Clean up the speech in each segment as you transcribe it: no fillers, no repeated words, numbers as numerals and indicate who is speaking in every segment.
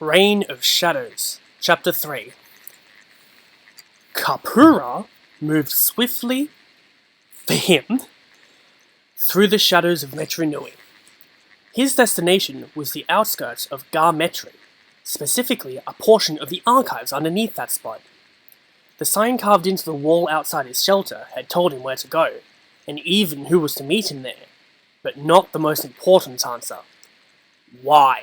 Speaker 1: Reign of Shadows, Chapter 3. Kapura moved swiftly, for him, through the shadows of Metru Nui. His destination was the outskirts of Gar Metru, specifically a portion of the archives underneath that spot. The sign carved into the wall outside his shelter had told him where to go, and even who was to meet him there, but not the most important answer. Why?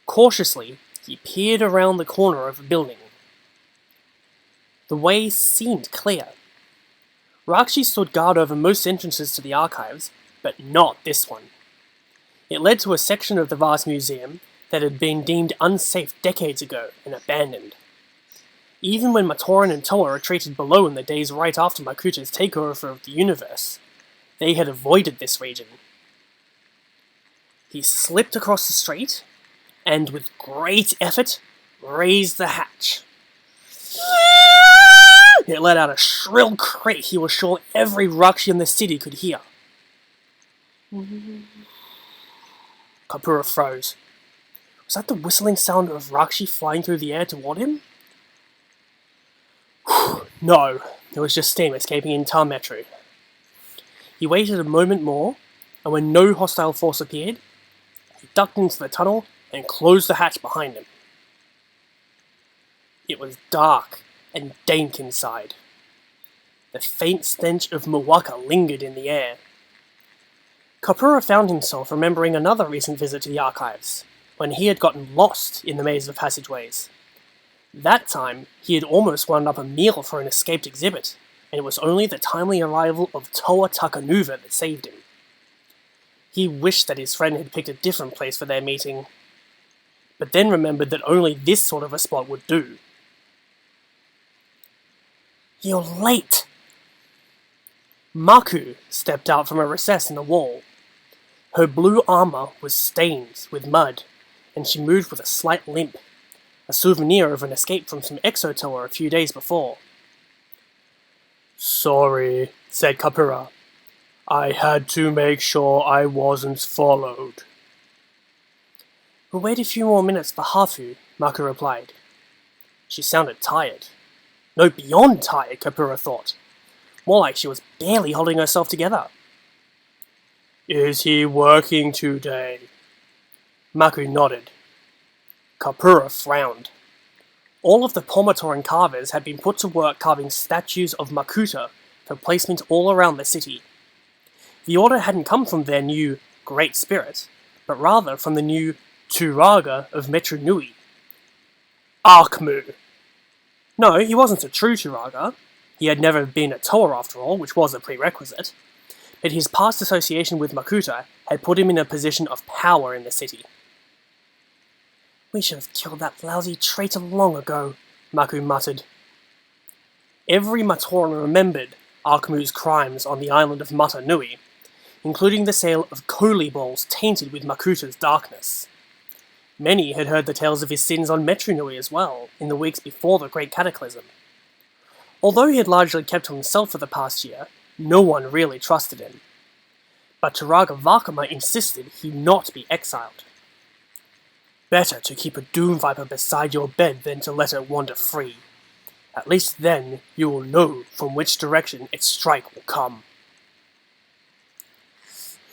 Speaker 1: Cautiously, he peered around the corner of a building. The way seemed clear. Rakshi stood guard over most entrances to the archives, but not this one. It led to a section of the vast museum that had been deemed unsafe decades ago and abandoned. Even when Matoran and Toa retreated below in the days right after Makuta's takeover of the universe, they had avoided this region. He slipped across the street, and with great effort, raised the hatch. It let out a shrill cry he was sure every Rakshi in the city could hear. Kapura froze. Was that the whistling sound of Rakshi flying through the air toward him? No, it was just steam escaping in Tar Metru. He waited a moment more, and when no hostile force appeared, he ducked into the tunnel and closed the hatch behind him. It was dark and dank inside. The faint stench of Muwaka lingered in the air. Kapura found himself remembering another recent visit to the archives, when he had gotten lost in the maze of passageways. That time, he had almost wound up a meal for an escaped exhibit, and it was only the timely arrival of Toa Takanuva that saved him. He wished that his friend had picked a different place for their meeting, but then remembered that only this sort of a spot would do. You're late! Maku stepped out from a recess in the wall. Her blue armor was stained with mud, and she moved with a slight limp, a souvenir of an escape from some exotoa a few days before. Sorry, said Kapura. I had to make sure I wasn't followed. We'll wait a few more minutes for Hafu, Maku replied. She sounded tired. No, beyond tired, Kapura thought. More like she was barely holding herself together. Is he working today? Maku nodded. Kapura frowned. All of the Matoran carvers had been put to work carving statues of Makuta for placement all around the city. The order hadn't come from their new Great Spirit, but rather from the new Turaga of Metru Nui. Arkmu. No, he wasn't a true Turaga. He had never been a Toa after all, which was a prerequisite. But his past association with Makuta had put him in a position of power in the city. We should have killed that lousy traitor long ago, Maku muttered. Every Matoran remembered Arkmu's crimes on the island of Mata Nui, including the sale of Koli balls tainted with Makuta's darkness. Many had heard the tales of his sins on Metru Nui as well, in the weeks before the Great Cataclysm. Although he had largely kept to himself for the past year, no one really trusted him. But Turaga Vakama insisted he not be exiled. Better to keep a Doom Viper beside your bed than to let it wander free. At least then you will know from which direction its strike will come.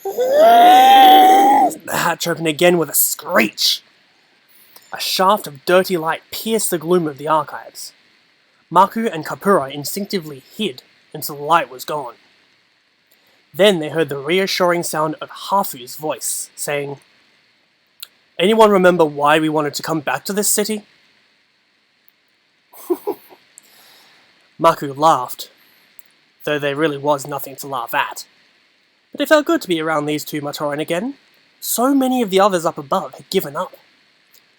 Speaker 1: The hatch opened again with a screech. A shaft of dirty light pierced the gloom of the archives. Maku and Kapura instinctively hid until the light was gone. Then they heard the reassuring sound of Hafu's voice, saying, Anyone remember why we wanted to come back to this city? Maku laughed, though there really was nothing to laugh at. But it felt good to be around these two Matoran again. So many of the others up above had given up.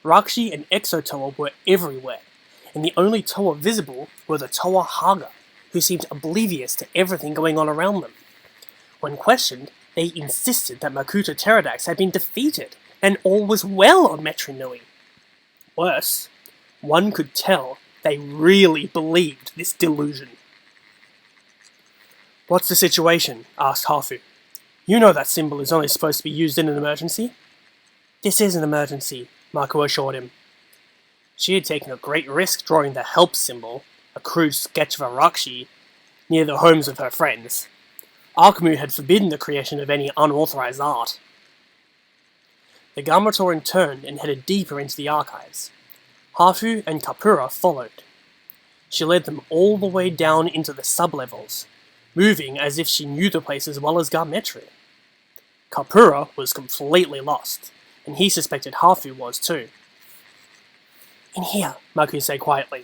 Speaker 1: Rakshi and Exotoa were everywhere, and the only Toa visible were the Toa Haga, who seemed oblivious to everything going on around them. When questioned, they insisted that Makuta Pterodax had been defeated, and all was well on Metru Nui. Worse, one could tell they really believed this delusion. What's the situation? Asked Hafu. You know that symbol is only supposed to be used in an emergency. This is an emergency, Maku assured him. She had taken a great risk drawing the help symbol, a crude sketch of a Rakshi, near the homes of her friends. Archimu had forbidden the creation of any unauthorized art. The Matoran turned and headed deeper into the archives. Hafu and Kapura followed. She led them all the way down into the sublevels, moving as if she knew the place as well as Metru. Kapura was completely lost, and he suspected Hafu was too. "In here," Maku said quietly.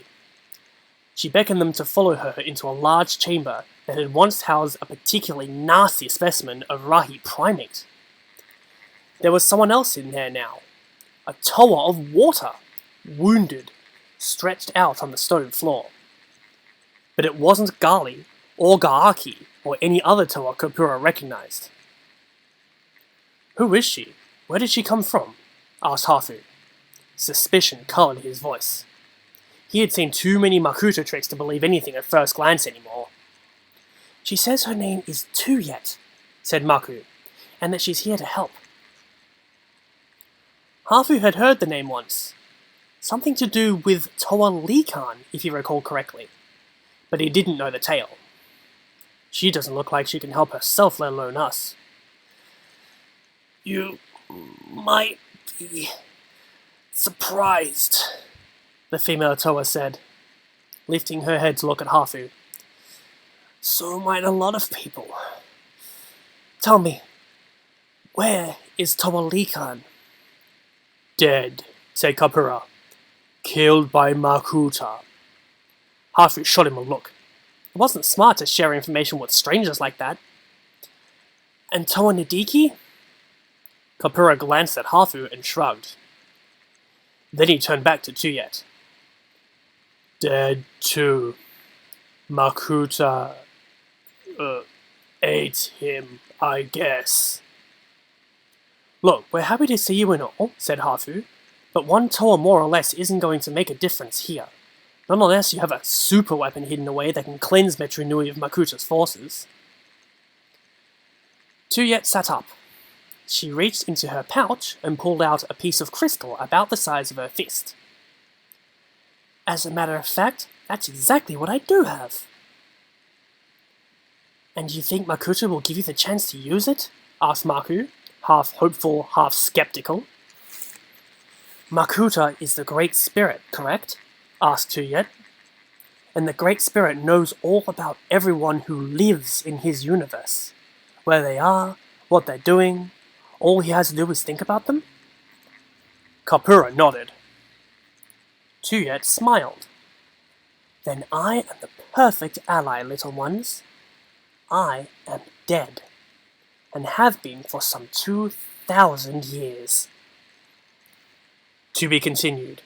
Speaker 1: She beckoned them to follow her into a large chamber that had once housed a particularly nasty specimen of Rahi primate. There was someone else in there now, a toa of water, wounded, stretched out on the stone floor. But it wasn't Gali, or Gaaki, or any other toa Kapura recognized. "Who is she? Where did she come from?" asked Hafu. Suspicion colored his voice. He had seen too many Makuta tricks to believe anything at first glance anymore. "She says her name is Tuyet," said Maku, "and that she's here to help." Hafu had heard the name once. Something to do with Toa Likan, if you recall correctly. But he didn't know the tale. "She doesn't look like she can help herself, let alone us." "You might be surprised," the female Toa said, lifting her head to look at Hafu. "So might a lot of people. Tell me, where is Toa Likan?" "Dead," said Kapura. "Killed by Makuta." Hafu shot him a look. It wasn't smart to share information with strangers like that. "And Toa Nadiki?" Kapura glanced at Hafu and shrugged. Then he turned back to Tuyet. "Dead too. Makuta ate him, I guess." "Look, we're happy to see you and all," said Hafu, "but one toa more or less isn't going to make a difference here. Not unless you have a super weapon hidden away that can cleanse Metru Nui of Makuta's forces." Tuyet sat up. She reached into her pouch and pulled out a piece of crystal about the size of her fist. "As a matter of fact, that's exactly what I do have." "And you think Makuta will give you the chance to use it?" asked Maku, half hopeful, half skeptical. "Makuta is the Great Spirit, correct?" asked Tuyet. "And the Great Spirit knows all about everyone who lives in his universe. Where they are, what they're doing. All he has to do is think about them?" Kapura nodded. Tuyet smiled. "Then I am the perfect ally, little ones. I am dead, and have been for some 2,000 years. To be continued.